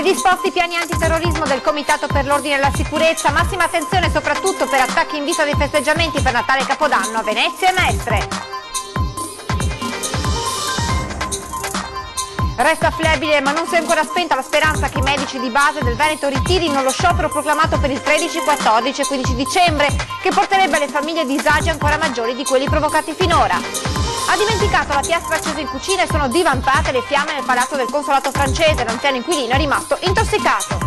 Predisposti piani antiterrorismo del Comitato per l'Ordine e la Sicurezza, massima attenzione soprattutto per attacchi in vista dei festeggiamenti per Natale e Capodanno a Venezia e Mestre. Resta flebile ma non si è ancora spenta la speranza che i medici di base del Veneto ritirino lo sciopero proclamato per il 13, 14 e 15 dicembre, che porterebbe alle famiglie disagi ancora maggiori di quelli provocati finora. Ha dimenticato la piastra accesa in cucina e sono divampate le fiamme nel palazzo del consolato francese. L'anziano inquilino è rimasto intossicato.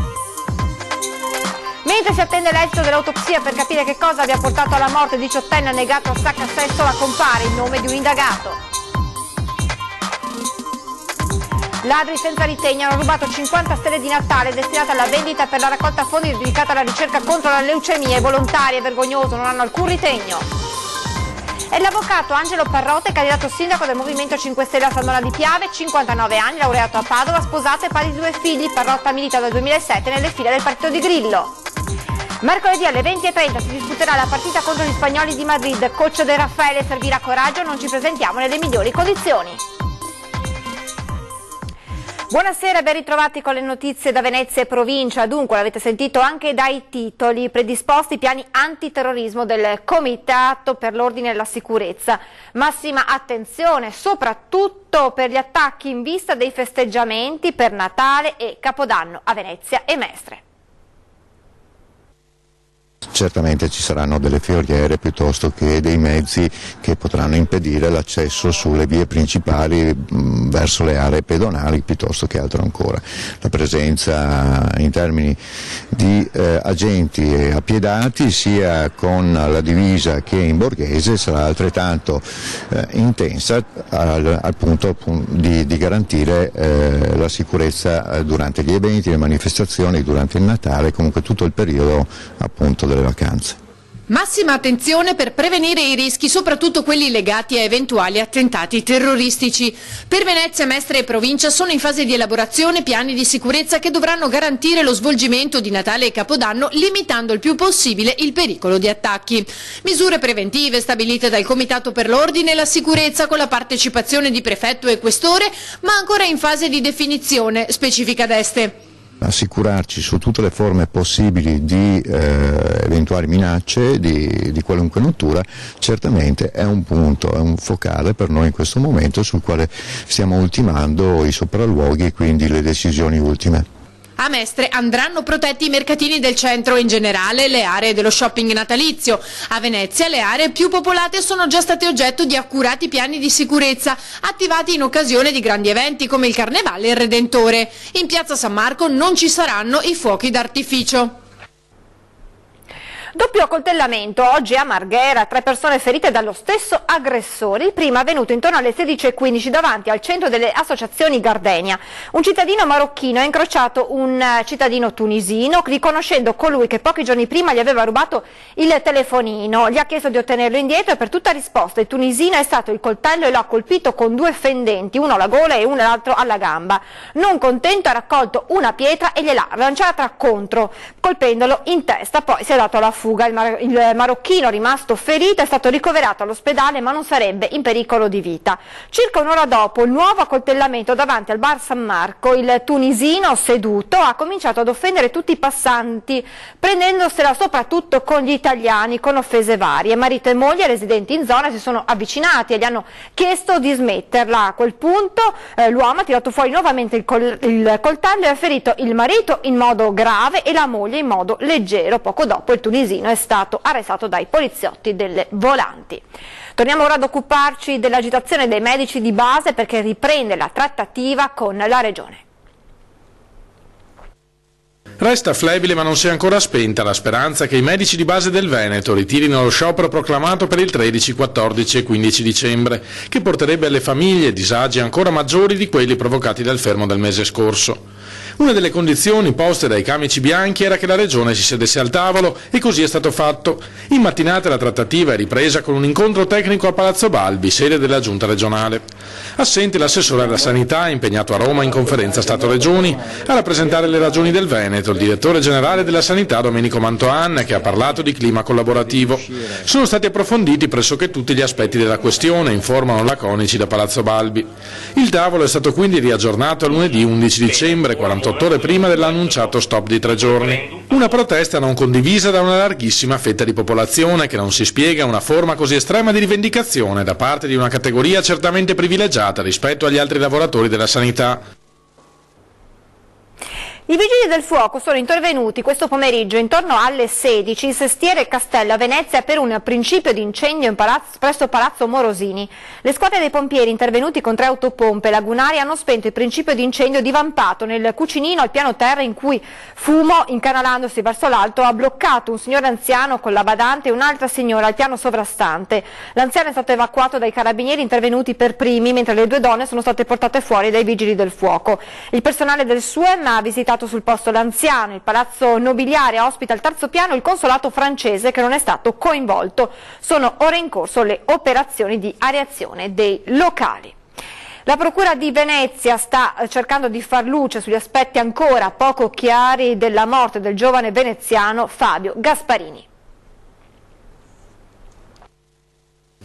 Mentre si attende l'esito dell'autopsia per capire che cosa abbia portato alla morte il 18enne annegato a Sacca Sestola, compare il nome di un indagato. Ladri senza ritegno hanno rubato 50 stelle di Natale destinate alla vendita per la raccolta fondi dedicata alla ricerca contro la leucemia. Volontari, è vergognoso, non hanno alcun ritegno. È l'avvocato Angelo Parrote, candidato sindaco del Movimento 5 Stelle a San Donà di Piave, 59 anni, laureato a Padova, sposato e padre di 2 figli. Parrotta milita dal 2007 nelle file del partito di Grillo. Mercoledì alle 20:30 si disputerà la partita contro gli spagnoli di Madrid. Coach De Raffaele: servirà coraggio, non ci presentiamo nelle migliori condizioni. Buonasera e ben ritrovati con le notizie da Venezia e provincia. Dunque, l'avete sentito anche dai titoli, predisposti piani antiterrorismo del Comitato per l'Ordine e la Sicurezza. Massima attenzione soprattutto per gli attacchi in vista dei festeggiamenti per Natale e Capodanno a Venezia e Mestre. Certamente ci saranno delle fioriere piuttosto che dei mezzi che potranno impedire l'accesso sulle vie principali verso le aree pedonali piuttosto che altro ancora. La presenza in termini di agenti appiedati sia con la divisa che in borghese sarà altrettanto intensa al punto di garantire la sicurezza durante gli eventi, le manifestazioni, durante il Natale, comunque tutto il periodo appunto delle vacanze. Massima attenzione per prevenire i rischi, soprattutto quelli legati a eventuali attentati terroristici. Per Venezia, Mestre e provincia sono in fase di elaborazione piani di sicurezza che dovranno garantire lo svolgimento di Natale e Capodanno, limitando il più possibile il pericolo di attacchi. Misure preventive stabilite dal Comitato per l'Ordine e la Sicurezza con la partecipazione di prefetto e questore, ma ancora in fase di definizione, specifica D'Este. Assicurarci su tutte le forme possibili di eventuali minacce di qualunque natura certamente è un punto, è un focale per noi in questo momento sul quale stiamo ultimando i sopralluoghi e quindi le decisioni ultime. A Mestre andranno protetti i mercatini del centro e in generale le aree dello shopping natalizio. A Venezia le aree più popolate sono già state oggetto di accurati piani di sicurezza attivati in occasione di grandi eventi come il Carnevale e il Redentore. In piazza San Marco non ci saranno i fuochi d'artificio. Doppio accoltellamento oggi a Marghera, 3 persone ferite dallo stesso aggressore. Il primo è avvenuto intorno alle 16:15 davanti al centro delle associazioni Gardenia. Un cittadino marocchino ha incrociato un cittadino tunisino riconoscendo colui che pochi giorni prima gli aveva rubato il telefonino. Gli ha chiesto di ottenerlo indietro e per tutta risposta il tunisino è stato il coltello e lo ha colpito con 2 fendenti, uno alla gola e l'altro alla gamba. Non contento ha raccolto una pietra e gliel'ha lanciata contro, colpendolo in testa, poi si è dato alla fuga. Il marocchino, rimasto ferito, è stato ricoverato all'ospedale ma non sarebbe in pericolo di vita. Circa un'ora dopo il nuovo accoltellamento davanti al bar San Marco, il tunisino seduto ha cominciato ad offendere tutti i passanti, prendendosela soprattutto con gli italiani con offese varie. Marito e moglie residenti in zona si sono avvicinati e gli hanno chiesto di smetterla. A quel punto l'uomo ha tirato fuori nuovamente il coltello e ha ferito il marito in modo grave e la moglie in modo leggero. Poco dopo il tunisino è stato arrestato dai poliziotti delle volanti. Torniamo ora ad occuparci dell'agitazione dei medici di base perché riprende la trattativa con la Regione. Resta flebile ma non si è ancora spenta la speranza che i medici di base del Veneto ritirino lo sciopero proclamato per il 13, 14 e 15 dicembre, che porterebbe alle famiglie disagi ancora maggiori di quelli provocati dal fermo del mese scorso. Una delle condizioni poste dai camici bianchi era che la Regione si sedesse al tavolo e così è stato fatto. In mattinata la trattativa è ripresa con un incontro tecnico a Palazzo Balbi, sede della Giunta regionale. Assente l'assessore alla Sanità, impegnato a Roma in conferenza Stato-Regioni, a rappresentare le ragioni del Veneto, il direttore generale della Sanità Domenico Mantoan, che ha parlato di clima collaborativo. Sono stati approfonditi pressoché tutti gli aspetti della questione, informano laconici da Palazzo Balbi. Il tavolo è stato quindi riaggiornato a lunedì 11 dicembre, 48 48 ore prima dell'annunciato stop di 3 giorni. Una protesta non condivisa da una larghissima fetta di popolazione che non si spiega una forma così estrema di rivendicazione da parte di una categoria certamente privilegiata rispetto agli altri lavoratori della sanità. I vigili del fuoco sono intervenuti questo pomeriggio intorno alle 16 in Sestiere e Castello a Venezia per un principio di incendio presso Palazzo Morosini. Le squadre dei pompieri intervenuti con 3 autopompe lagunari hanno spento il principio di incendio divampato nel cucinino al piano terra in cui fumo, incanalandosi verso l'alto, ha bloccato un signore anziano con la badante e un'altra signora al piano sovrastante. L'anziano è stato evacuato dai carabinieri intervenuti per primi, mentre le 2 donne sono state portate fuori dai vigili del fuoco. Il personale del SUEM ha visitato sul posto l'anziano. Il palazzo nobiliare ospita al 3° piano il consolato francese che non è stato coinvolto. Sono ora in corso le operazioni di areazione dei locali. La Procura di Venezia sta cercando di far luce sugli aspetti ancora poco chiari della morte del giovane veneziano Fabio Gasparini.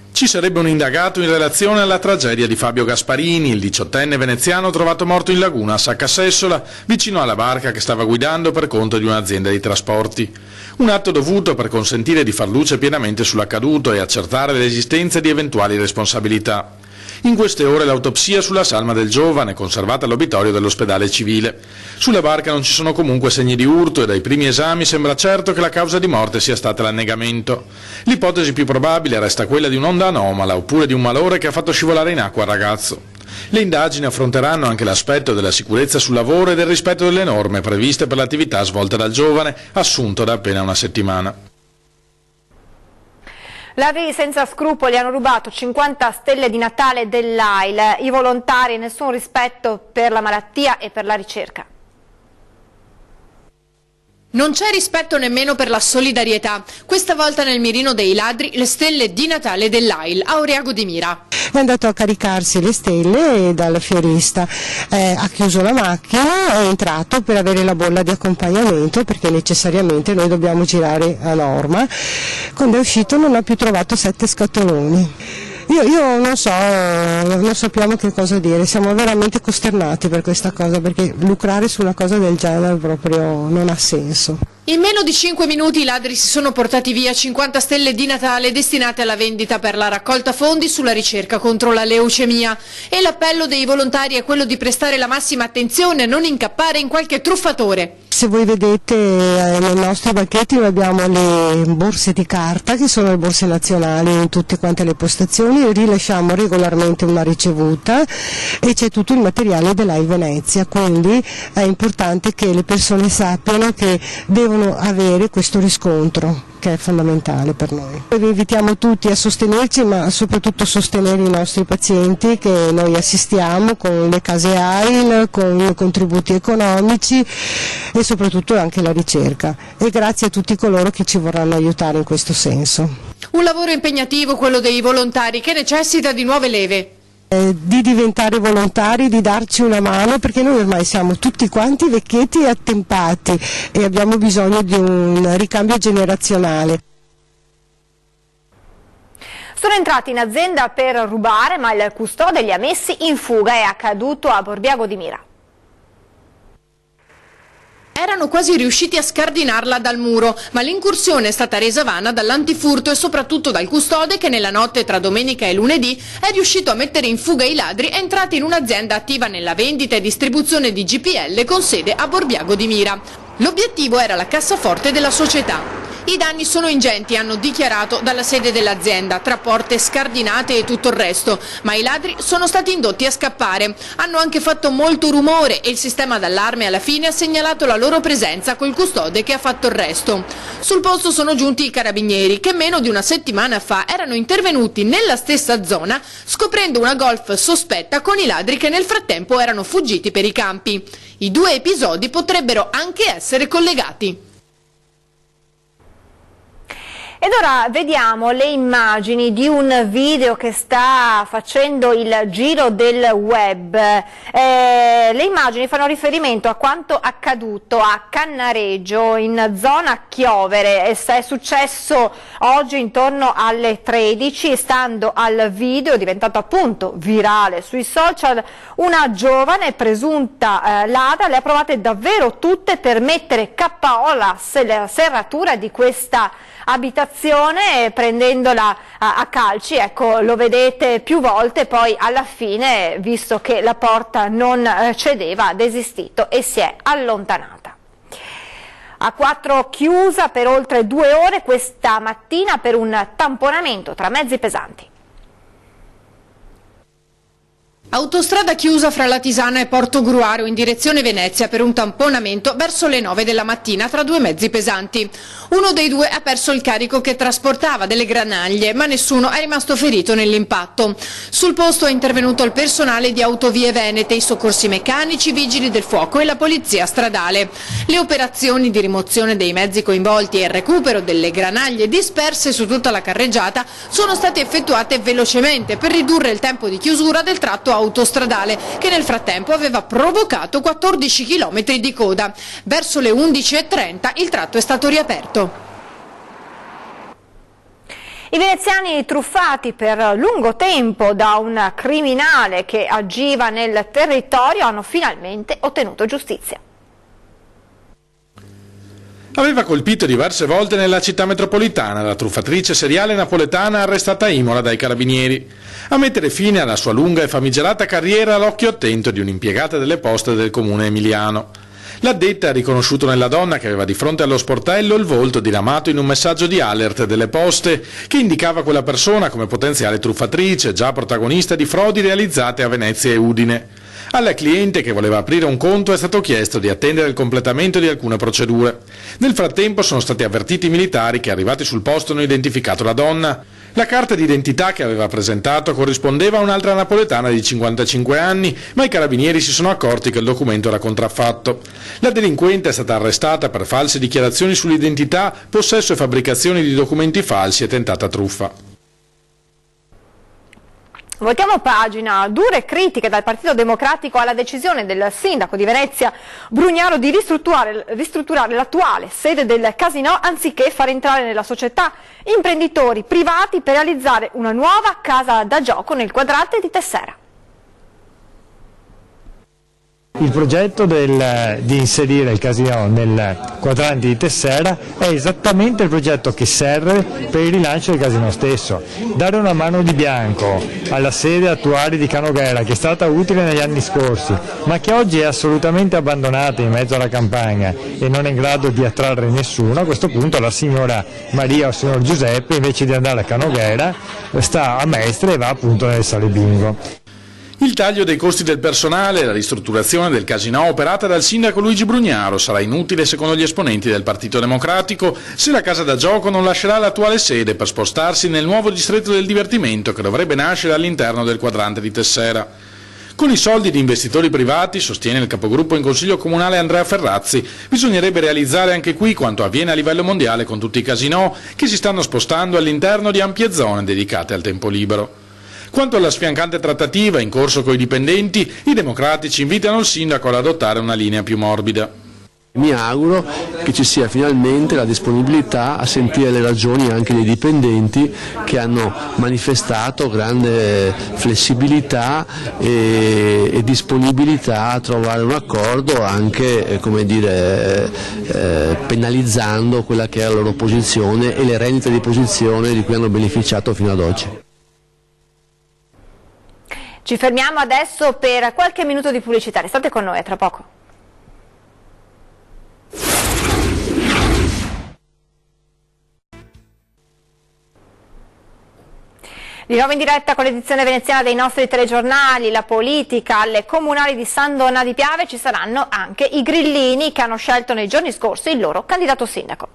Ci sarebbe un indagato in relazione alla tragedia di Fabio Gasparini, il 18enne veneziano trovato morto in laguna a Saccasessola, vicino alla barca che stava guidando per conto di un'azienda di trasporti. Un atto dovuto per consentire di far luce pienamente sull'accaduto e accertare l'esistenza di eventuali responsabilità. In queste ore l'autopsia sulla salma del giovane, conservata all'obitorio dell'ospedale civile. Sulla barca non ci sono comunque segni di urto e dai primi esami sembra certo che la causa di morte sia stata l'annegamento. L'ipotesi più probabile resta quella di un'onda anomala oppure di un malore che ha fatto scivolare in acqua il ragazzo. Le indagini affronteranno anche l'aspetto della sicurezza sul lavoro e del rispetto delle norme previste per l'attività svolta dal giovane, assunto da appena una settimana. Ladri senza scrupoli hanno rubato 50 stelle di Natale dell'AIL, i volontari nessun rispetto per la malattia e per la ricerca. Non c'è rispetto nemmeno per la solidarietà, questa volta nel mirino dei ladri le stelle di Natale dell'AIL a Oriago di Mira. È andato a caricarsi le stelle dal fiorista, ha chiuso la macchina, è entrato per avere la bolla di accompagnamento perché necessariamente noi dobbiamo girare a norma. Quando è uscito non ha più trovato 7 scatoloni. Io non so, non sappiamo che cosa dire, siamo veramente costernati per questa cosa perché lucrare su una cosa del genere proprio non ha senso. In meno di 5 minuti i ladri si sono portati via 50 stelle di Natale destinate alla vendita per la raccolta fondi sulla ricerca contro la leucemia e l'appello dei volontari è quello di prestare la massima attenzione a non incappare in qualche truffatore. Se voi vedete nei nostri banchetti noi abbiamo le borse di carta che sono le borse nazionali in tutte quante le postazioni, rilasciamo regolarmente una ricevuta e c'è tutto il materiale dell'AIL Venezia, quindi è importante che le persone sappiano che devono avere questo riscontro che è fondamentale per noi. Vi invitiamo tutti a sostenerci ma soprattutto sostenere i nostri pazienti che noi assistiamo con le case AIL, con i contributi economici e soprattutto anche la ricerca e grazie a tutti coloro che ci vorranno aiutare in questo senso. Un lavoro impegnativo quello dei volontari che necessita di nuove leve. Di diventare volontari, di darci una mano perché noi ormai siamo tutti quanti vecchietti e attempati e abbiamo bisogno di un ricambio generazionale. Sono entrati in azienda per rubare ma il custode li ha messi in fuga, è accaduto a Borbiago di Mira. Erano quasi riusciti a scardinarla dal muro, ma l'incursione è stata resa vana dall'antifurto e soprattutto dal custode che nella notte tra domenica e lunedì è riuscito a mettere in fuga i ladri entrati in un'azienda attiva nella vendita e distribuzione di GPL con sede a Borbiago di Mira. L'obiettivo era la cassaforte della società. I danni sono ingenti, hanno dichiarato dalla sede dell'azienda, tra porte scardinate e tutto il resto, ma i ladri sono stati indotti a scappare. Hanno anche fatto molto rumore e il sistema d'allarme alla fine ha segnalato la loro presenza col custode che ha fatto il resto. Sul posto sono giunti i carabinieri che meno di una settimana fa erano intervenuti nella stessa zona scoprendo una Golf sospetta con i ladri che nel frattempo erano fuggiti per i campi. I 2 episodi potrebbero anche essere collegati. E Ed ora vediamo le immagini di un video che sta facendo il giro del web. Le immagini fanno riferimento a quanto accaduto a Cannareggio, in zona Chiovere. È successo oggi intorno alle 13, stando al video diventato appunto virale sui social. Una giovane presunta ladra le ha provate davvero tutte per mettere KO la serratura di questa abitazione, prendendola a calci. Ecco, lo vedete più volte, poi alla fine, visto che la porta non cedeva, ha desistito e si è allontanata. A 4 chiusa per oltre 2 ore questa mattina per un tamponamento tra mezzi pesanti. Autostrada chiusa fra Latisana e Portogruaro in direzione Venezia per un tamponamento verso le 9 della mattina tra 2 mezzi pesanti. Uno dei 2 ha perso il carico che trasportava delle granaglie, ma nessuno è rimasto ferito nell'impatto. Sul posto è intervenuto il personale di Autovie Venete, i soccorsi meccanici, i vigili del fuoco e la polizia stradale. Le operazioni di rimozione dei mezzi coinvolti e il recupero delle granaglie disperse su tutta la carreggiata sono state effettuate velocemente per ridurre il tempo di chiusura del tratto autostradale, che nel frattempo aveva provocato 14 km di coda. Verso le 11:30 il tratto è stato riaperto. I veneziani truffati per lungo tempo da un criminale che agiva nel territorio hanno finalmente ottenuto giustizia. Aveva colpito diverse volte nella città metropolitana la truffatrice seriale napoletana arrestata a Imola dai carabinieri. A mettere fine alla sua lunga e famigerata carriera l'occhio attento di un'impiegata delle poste del comune emiliano. L'addetta ha riconosciuto nella donna che aveva di fronte allo sportello il volto diramato in un messaggio di alert delle poste che indicava quella persona come potenziale truffatrice, già protagonista di frodi realizzate a Venezia e Udine. Alla cliente che voleva aprire un conto è stato chiesto di attendere il completamento di alcune procedure. Nel frattempo sono stati avvertiti i militari che, arrivati sul posto, hanno identificato la donna. La carta d'identità che aveva presentato corrispondeva a un'altra napoletana di 55 anni, ma i carabinieri si sono accorti che il documento era contraffatto. La delinquente è stata arrestata per false dichiarazioni sull'identità, possesso e fabbricazione di documenti falsi e tentata truffa. Voltiamo pagina. Dure critiche dal Partito Democratico alla decisione del sindaco di Venezia Brugnaro di ristrutturare l'attuale sede del Casinò anziché far entrare nella società imprenditori privati per realizzare una nuova casa da gioco nel quadrante di Tessera. Il progetto di inserire il Casinò nel quadrante di Tessera è esattamente il progetto che serve per il rilancio del Casinò stesso. Dare una mano di bianco alla sede attuale di Canoghera, che è stata utile negli anni scorsi, ma che oggi è assolutamente abbandonata in mezzo alla campagna e non è in grado di attrarre nessuno, a questo punto la signora Maria o il signor Giuseppe, invece di andare a Canoghera, sta a Mestre e va appunto nelle sale bingo. Il taglio dei costi del personale e la ristrutturazione del Casinò operata dal sindaco Luigi Brugnaro sarà inutile secondo gli esponenti del Partito Democratico se la casa da gioco non lascerà l'attuale sede per spostarsi nel nuovo distretto del divertimento che dovrebbe nascere all'interno del quadrante di Tessera. Con i soldi di investitori privati, sostiene il capogruppo in Consiglio Comunale Andrea Ferrazzi, bisognerebbe realizzare anche qui quanto avviene a livello mondiale con tutti i casinò che si stanno spostando all'interno di ampie zone dedicate al tempo libero. Quanto alla sfiancante trattativa in corso coi dipendenti, i democratici invitano il sindaco ad adottare una linea più morbida. Mi auguro che ci sia finalmente la disponibilità a sentire le ragioni anche dei dipendenti che hanno manifestato grande flessibilità e disponibilità a trovare un accordo anche penalizzando quella che è la loro posizione e le rendite di posizione di cui hanno beneficiato fino ad oggi. Ci fermiamo adesso per qualche minuto di pubblicità, restate con noi, a tra poco. Di nuovo in diretta con l'edizione veneziana dei nostri telegiornali, la politica, alle comunali di San Donà di Piave ci saranno anche i grillini che hanno scelto nei giorni scorsi il loro candidato sindaco.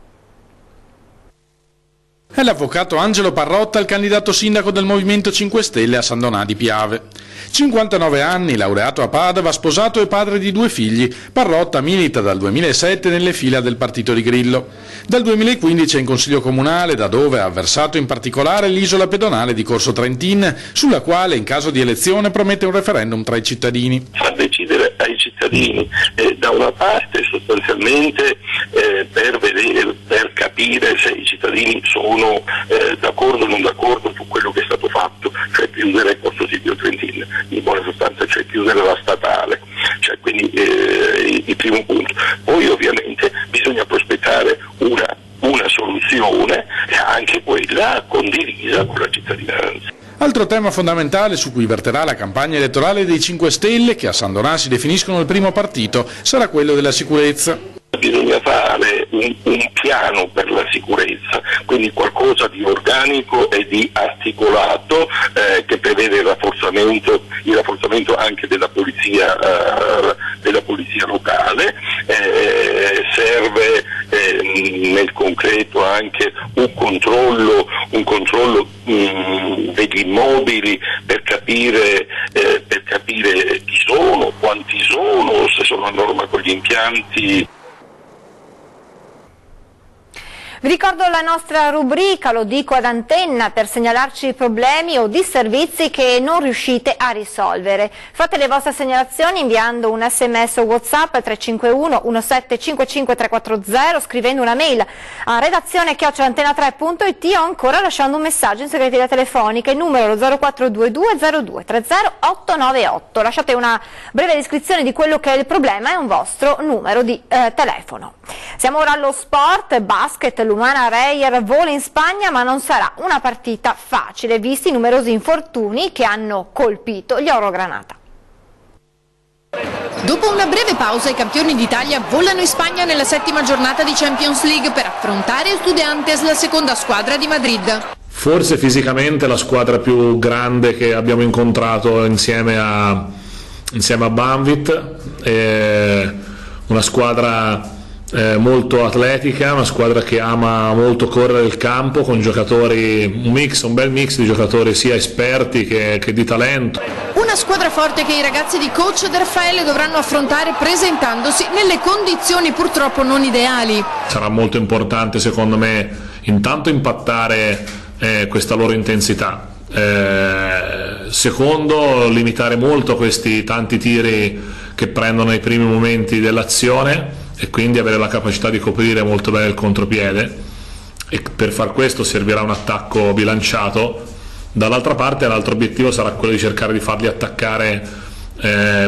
È l'avvocato Angelo Parrotta il candidato sindaco del Movimento 5 Stelle a San Donà di Piave. 59 anni, laureato a Padova, sposato e padre di 2 figli. Parrotta milita dal 2007 nelle fila del partito di Grillo. Dal 2015 è in Consiglio Comunale, da dove ha avversato in particolare l'isola pedonale di Corso Trentin, sulla quale in caso di elezione promette un referendum tra i cittadini. Fa decidere ai cittadini, da una parte sostanzialmente per capire se i cittadini sono d'accordo o non d'accordo su quello che è stato fatto, cioè chiudere Corso Silvio Trentin, in buona sostanza, cioè chiudere la statale, cioè quindi il primo punto. Poi ovviamente bisogna prospettare una soluzione, anche quella condivisa con la cittadinanza. Altro tema fondamentale su cui verterà la campagna elettorale dei 5 Stelle, che a San Donà si definiscono il primo partito, sarà quello della sicurezza. Bisogna fare un piano per la sicurezza, quindi qualcosa di organico e di articolato che prevede il rafforzamento anche della polizia locale. Serve nel concreto anche un controllo degli immobili per capire chi sono, quanti sono, se sono a norma con gli impianti. Vi ricordo la nostra rubrica, lo dico ad antenna, per segnalarci problemi o disservizi che non riuscite a risolvere. Fate le vostre segnalazioni inviando un sms o WhatsApp 351 1755 340, scrivendo una mail a redazione@antena3.it o ancora lasciando un messaggio in segreteria telefonica, il numero 0422 02 30 898. Lasciate una breve descrizione di quello che è il problema e un vostro numero di telefono. Siamo ora allo sport, basket. L'Umana Reyer vola in Spagna, ma non sarà una partita facile, visti i numerosi infortuni che hanno colpito gli Orogranata. Dopo una breve pausa, i campioni d'Italia volano in Spagna nella 7ª giornata di Champions League per affrontare Estudiantes, la seconda squadra di Madrid. Forse fisicamente la squadra più grande che abbiamo incontrato insieme a Banvit, una squadra molto atletica, una squadra che ama molto correre il campo, con giocatori, un bel mix di giocatori sia esperti che di talento. Una squadra forte che i ragazzi di coach De Raffaele dovranno affrontare presentandosi nelle condizioni purtroppo non ideali. Sarà molto importante secondo me intanto impattare questa loro intensità, secondo limitare molto questi tanti tiri che prendono nei primi momenti dell'azione e quindi avere la capacità di coprire molto bene il contropiede, e per far questo servirà un attacco bilanciato. Dall'altra parte l'altro obiettivo sarà quello di cercare di farli attaccare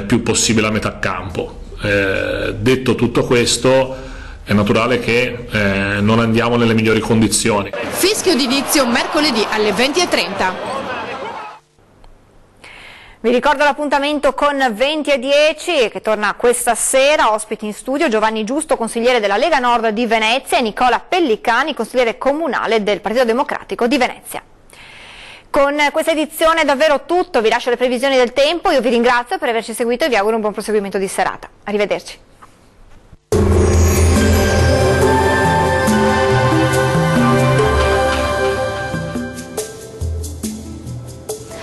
più possibile a metà campo. Detto tutto questo, è naturale che non andiamo nelle migliori condizioni. Fischio di inizio mercoledì alle 20:30. Vi ricordo l'appuntamento con 20:10 che torna questa sera, ospiti in studio Giovanni Giusto, consigliere della Lega Nord di Venezia, e Nicola Pellicani, consigliere comunale del Partito Democratico di Venezia. Con questa edizione è davvero tutto, vi lascio le previsioni del tempo, io vi ringrazio per averci seguito e vi auguro un buon proseguimento di serata. Arrivederci.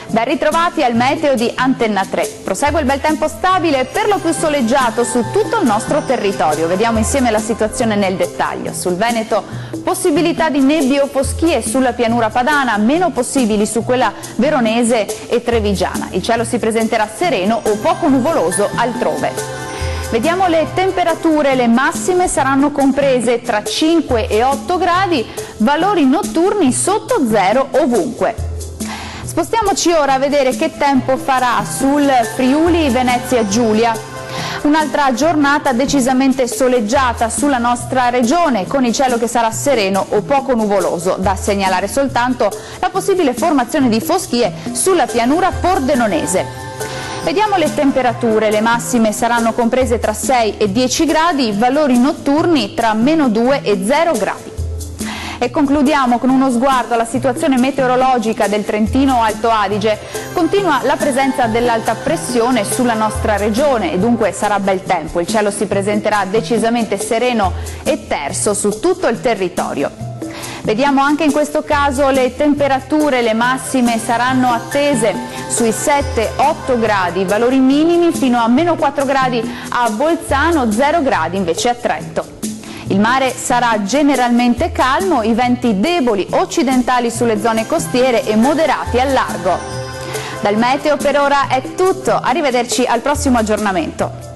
Ben ritrovati al meteo di Antenna 3. Prosegue il bel tempo stabile, per lo più soleggiato su tutto il nostro territorio. Vediamo insieme la situazione nel dettaglio. Sul Veneto possibilità di nebbie o foschie sulla pianura padana, meno possibili su quella veronese e trevigiana. Il cielo si presenterà sereno o poco nuvoloso altrove. Vediamo le temperature, le massime saranno comprese tra 5 e 8 gradi, valori notturni sotto zero ovunque. Spostiamoci ora a vedere che tempo farà sul Friuli Venezia Giulia. Un'altra giornata decisamente soleggiata sulla nostra regione, con il cielo che sarà sereno o poco nuvoloso. Da segnalare soltanto la possibile formazione di foschie sulla pianura pordenonese. Vediamo le temperature, le massime saranno comprese tra 6 e 10 gradi, valori notturni tra -2 e 0 gradi. E concludiamo con uno sguardo alla situazione meteorologica del Trentino Alto Adige. Continua la presenza dell'alta pressione sulla nostra regione e dunque sarà bel tempo. Il cielo si presenterà decisamente sereno e terso su tutto il territorio. Vediamo anche in questo caso le temperature, le massime saranno attese sui 7-8 gradi, valori minimi fino a meno 4 gradi a Bolzano, 0 gradi invece a Trento. Il mare sarà generalmente calmo, i venti deboli occidentali sulle zone costiere e moderati al largo. Dal meteo per ora è tutto, arrivederci al prossimo aggiornamento.